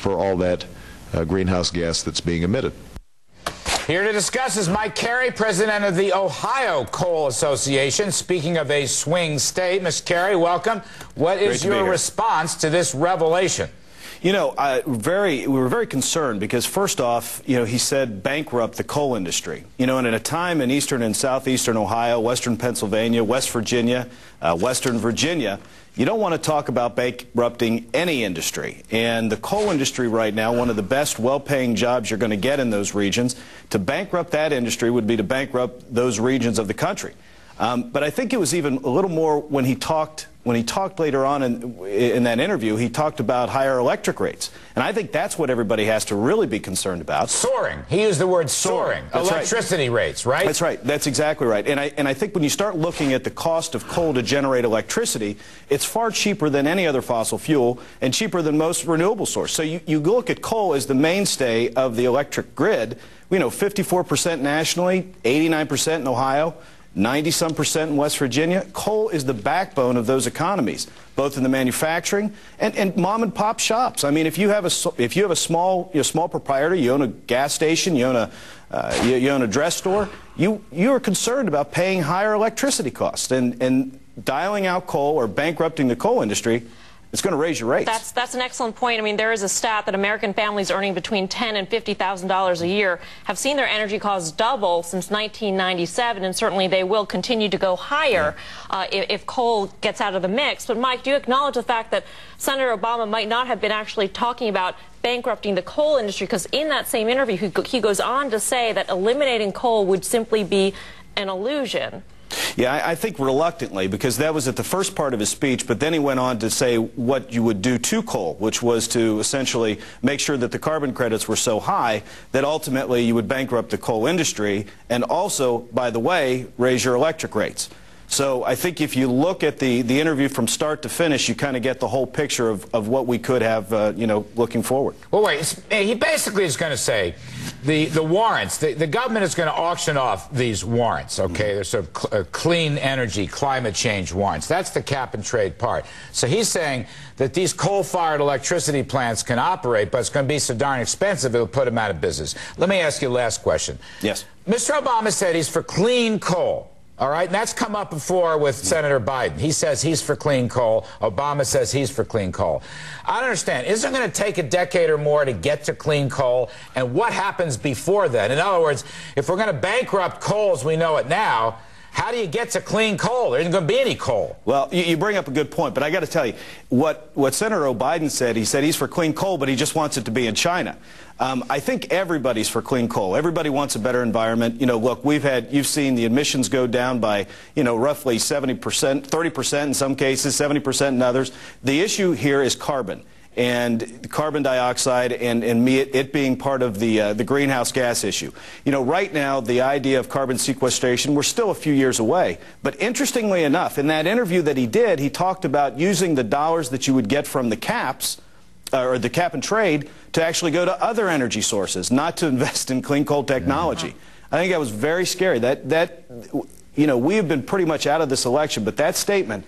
for all that greenhouse gas that's being emitted. Here to discuss is Mike Carey, president of the Ohio Coal Association. Speaking of a swing state, Mr. Carey, welcome. What is your response to this revelation? You know, we were very concerned because, first off, you know, he said bankrupt the coal industry. You know, and at a time in eastern and southeastern Ohio, western Pennsylvania, West Virginia, western Virginia, you don't want to talk about bankrupting any industry. And the coal industry right now, one of the best well-paying jobs you're going to get in those regions, to bankrupt that industry would be to bankrupt those regions of the country. But I think it was even a little more when he talked later on in that interview. He talked about higher electric rates. And I think that's what everybody has to really be concerned about. Soaring. He used the word soaring. Electricity rates, right? That's right. That's exactly right. And I think when you start looking at the cost of coal to generate electricity, it's far cheaper than any other fossil fuel and cheaper than most renewable source. So you look at coal as the mainstay of the electric grid. You know, 54% nationally, 89% in Ohio, 90-some% in West Virginia. Coal is the backbone of those economies, both in the manufacturing and mom-and-pop shops. I mean, if you have a small proprietor, you own a gas station, you own a dress store, you are concerned about paying higher electricity costs, and dialing out coal or bankrupting the coal industry, it's going to raise your rates. That's an excellent point. I mean, there is a stat that American families earning between $10,000 and $50,000 a year have seen their energy costs double since 1997, and certainly they will continue to go higher if coal gets out of the mix. But, Mike, do you acknowledge the fact that Senator Obama might not have been actually talking about bankrupting the coal industry? Because in that same interview, he goes on to say that eliminating coal would simply be an illusion. Yeah, I think reluctantly, because that was at the first part of his speech, but then he went on to say what you would do to coal, which was to essentially make sure that the carbon credits were so high that ultimately you would bankrupt the coal industry and also, by the way, raise your electric rates. So I think if you look at the interview from start to finish, you kind of get the whole picture of what we could have, you know, looking forward. Well, wait, he basically is going to say the warrants, the government is going to auction off these warrants, okay? They're sort of clean energy, climate change warrants. That's the cap and trade part. So he's saying that these coal-fired electricity plants can operate, but it's going to be so darn expensive it'll put them out of business. Let me ask you the last question. Yes. Mr. Obama said he's for clean coal. All right, and that's come up before with Senator Biden. He says he's for clean coal. Obama says he's for clean coal. I don't understand. Is it going to take a decade or more to get to clean coal? And what happens before then? In other words, if we're going to bankrupt coal as we know it now, how do you get to clean coal? There isn't going to be any coal. Well, you bring up a good point, but I got to tell you, what Senator Biden said, he said he's for clean coal, but he just wants it to be in China. I think everybody's for clean coal. Everybody wants a better environment. You know, look, you've seen the emissions go down by, you know, roughly 70%, 30% in some cases, 70% in others. The issue here is carbon. And carbon dioxide and it being part of the greenhouse gas issue. You know, right now, the idea of carbon sequestration, we're still a few years away. But interestingly enough, in that interview that he did, he talked about using the dollars that you would get from the caps, or the cap and trade, to actually go to other energy sources, not to invest in clean coal technology. I think that was very scary. You know, we have been pretty much out of this election, but that statement...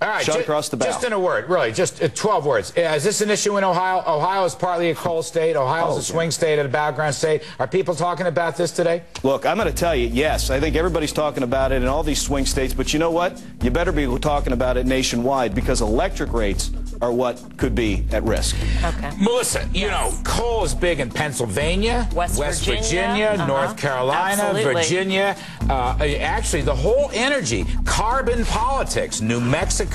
All right, shot across the bow. Just in a word, really, just 12 words. Is this an issue in Ohio? Ohio is partly a coal state. Ohio is a swing state and a battleground state. Are people talking about this today? Look, I'm going to tell you, yes, I think everybody's talking about it in all these swing states, but you know what? You better be talking about it nationwide, because electric rates are what could be at risk. Okay. Melissa, you know, coal is big in Pennsylvania, West Virginia, North Carolina, Virginia. Actually, the whole energy, carbon politics, New Mexico,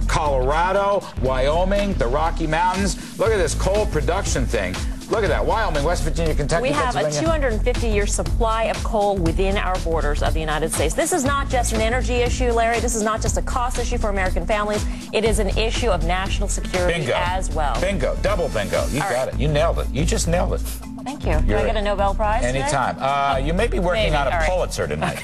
Colorado, Wyoming, the Rocky Mountains. Look at this coal production thing. Look at that. Wyoming, West Virginia, Kentucky, we have a 250-year supply of coal within our borders of the United States. This is not just an energy issue, Larry. This is not just a cost issue for American families. It is an issue of national security as well. Bingo. Double bingo. You got it. You nailed it. You just nailed it. Thank you. Do I get a Nobel Prize anytime? You may be working on a Pulitzer tonight.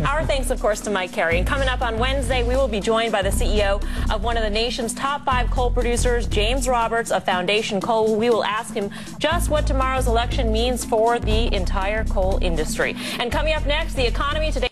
Our thanks, of course, to Mike Carey. And coming up on Wednesday, we will be joined by the CEO of one of the nation's top 5 coal producers, James Roberts of Foundation Coal. We will ask him just what tomorrow's election means for the entire coal industry. And coming up next, the economy today.